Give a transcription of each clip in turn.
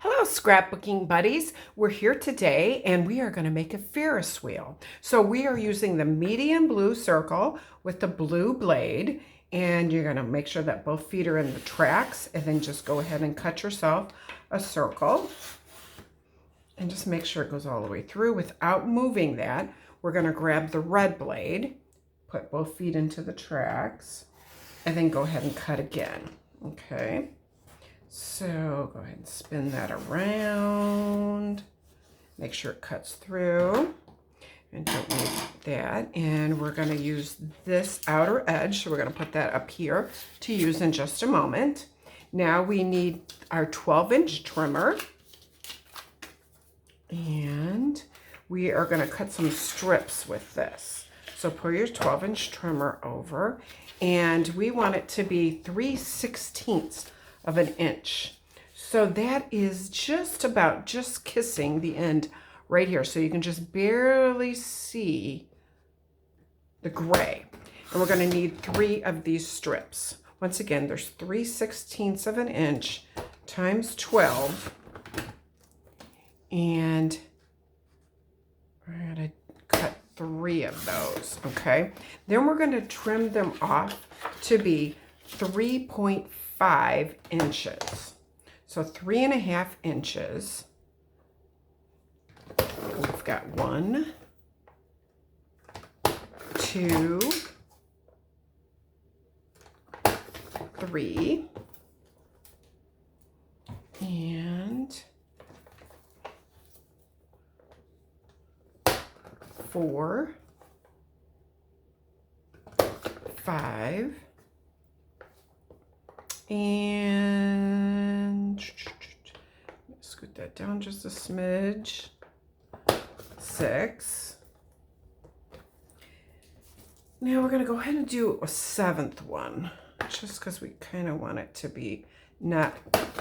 Hello, scrapbooking buddies. We're here today and we are going to make a Ferris wheel. So we are using the medium blue circle with the blue blade, and you're going to make sure that both feet are in the tracks, and then just go ahead and cut yourself a circle and just make sure it goes all the way through without moving that. We're going to grab the red blade, put both feet into the tracks, and then go ahead and cut again. Okay. So go ahead and spin that around. Make sure it cuts through. And don't need that. And we're going to use this outer edge. So we're going to put that up here to use in just a moment. Now we need our 12-inch trimmer. And we are going to cut some strips with this. So pull your 12-inch trimmer over. And we want it to be 3/16 of an inch. So that is just about just kissing the end right here. So you can just barely see the gray. And we're going to need 3 of these strips. Once again, there's 3/16 of an inch times 12. And we're going to cut 3 of those, okay? Then we're going to trim them off to be 3.5 inches. So 3.5 inches. We've got 1, 2, 3, and 4, 5, and scoot that down just a smidge, 6. Now we're going to go ahead and do a 7th one, just because we kind of want it to be not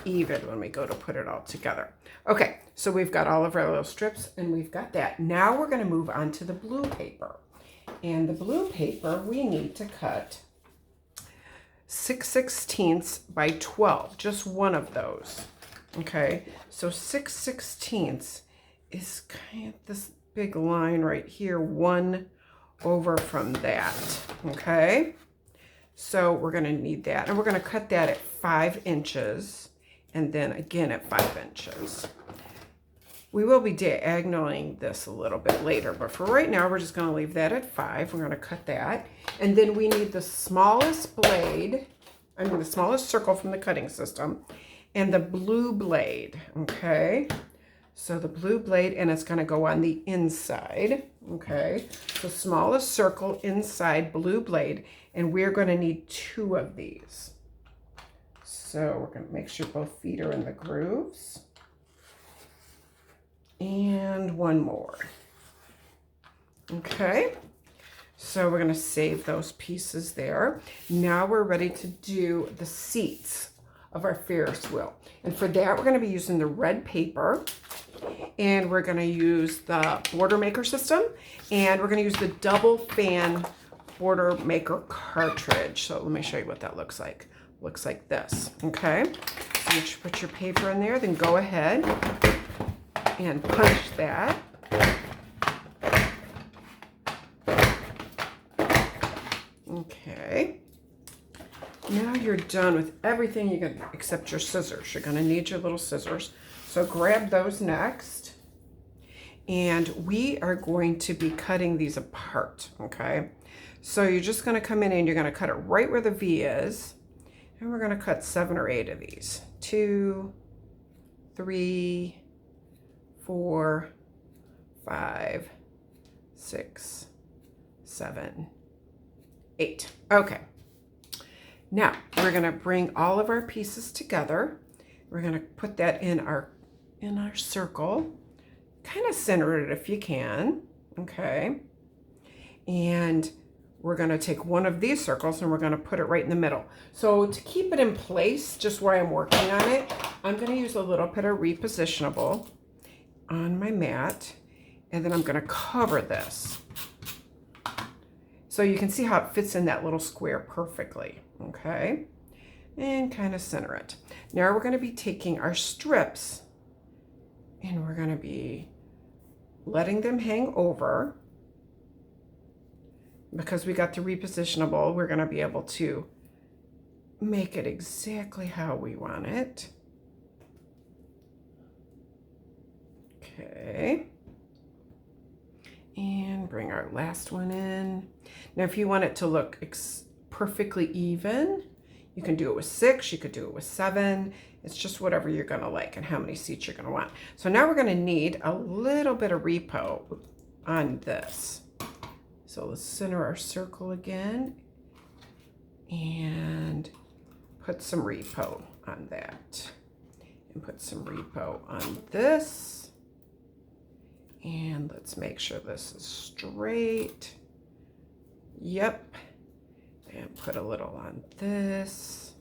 even when we go to put it all together. Okay, so we've got all of our little strips and we've got that. Now we're going to move on to the blue paper. And the blue paper we need to cut 6/16 by 12, just one of those. Okay, so 6/16 is kind of this big line right here, 1 over from that. Okay, so we're going to need that, and we're going to cut that at 5 inches and then again at 5 inches. We will be diagonaling this a little bit later, but for right now, we're just going to leave that at 5. We're going to cut that. And then we need the smallest blade, the smallest circle from the cutting system, and the blue blade, okay? So the blue blade, and it's going to go on the inside, okay? So smallest circle inside, blue blade, and we're going to need 2 of these. So we're going to make sure both feet are in the grooves. And 1 more. Okay, so we're going to save those pieces there. Now we're ready to do the seats of our Ferris wheel. And for that, we're going to be using the red paper. And we're going to use the border maker system. And we're going to use the double fan border maker cartridge. So let me show you what that looks like. Looks like this. Okay, so you put your paper in there, then go ahead and punch that. Okay. Now you're done with everything you can except your scissors. You're going to need your little scissors. So grab those next. And we are going to be cutting these apart, okay? So you're just going to come in and you're going to cut it right where the V is. And we're going to cut 7 or 8 of these. 2, 3, 4, 5, 6, 7, 8. Okay. Now we're going to bring all of our pieces together. We're going to put that in our circle. Kind of center it if you can. Okay. And we're going to take one of these circles and we're going to put it right in the middle. So to keep it in place, just where I'm working on it, I'm going to use a little bit of repositionable on my mat, and then I'm going to cover this so you can see how it fits in that little square perfectly. Okay, and kind of center it. Now we're going to be taking our strips And we're going to be letting them hang over. Because we got the repositionable, we're going to be able to make it exactly how we want it. Okay. And bring our last one in. Now, if you want it to look perfectly even, you can do it with 6, you could do it with 7. It's just whatever you're gonna like and how many seats you're gonna want. So now we're gonna need a little bit of repo on this. So let's center our circle again and put some repo on that. And put some repo on this. And let's make sure this is straight. Yep. And put a little on this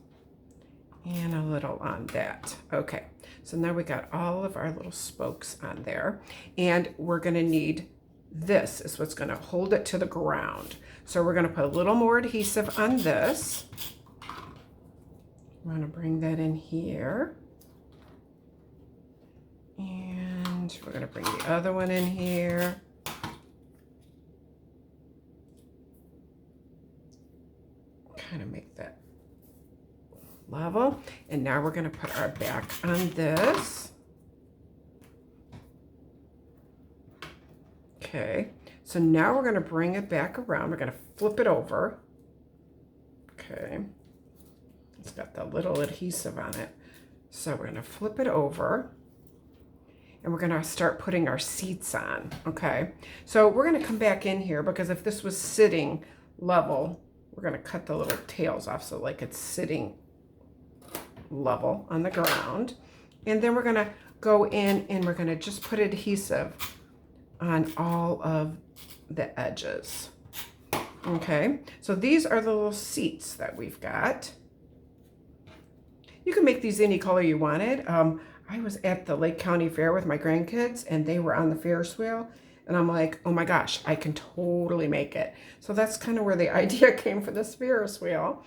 and a little on that. Okay, so now we got all of our little spokes on there, and we're gonna need this is what's gonna hold it to the ground. So we're gonna put a little more adhesive on this. I'm gonna bring that in here. And we're gonna bring the other one in here. Kind of make that level. And now we're going to put our back on this. Okay, so now we're going to bring it back around. We're going to flip it over. Okay, it's got the little adhesive on it. So we're going to flip it over. And we're going to start putting our seats on. Okay, so we're going to come back in here because if this was sitting level, we're going to cut the little tails off so like it's sitting level on the ground. And then we're going to go in and we're going to just put adhesive on all of the edges. Okay, so these are the little seats that we've got. You can make these any color you wanted. I was at the Lake County Fair with my grandkids and they were on the Ferris wheel. And I'm like, oh my gosh, I can totally make it. So that's kind of where the idea came for this Ferris wheel.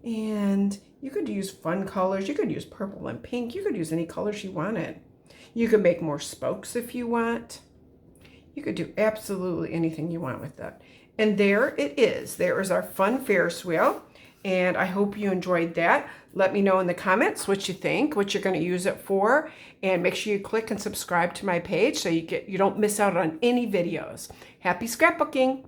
And you could use fun colors. You could use purple and pink. You could use any colors you wanted. You could make more spokes if you want. You could do absolutely anything you want with that. And there it is. There is our fun Ferris wheel. And I hope you enjoyed that. Let me know in the comments what you think, what you're going to use it for, and make sure you click and subscribe to my page so you don't miss out on any videos. Happy scrapbooking!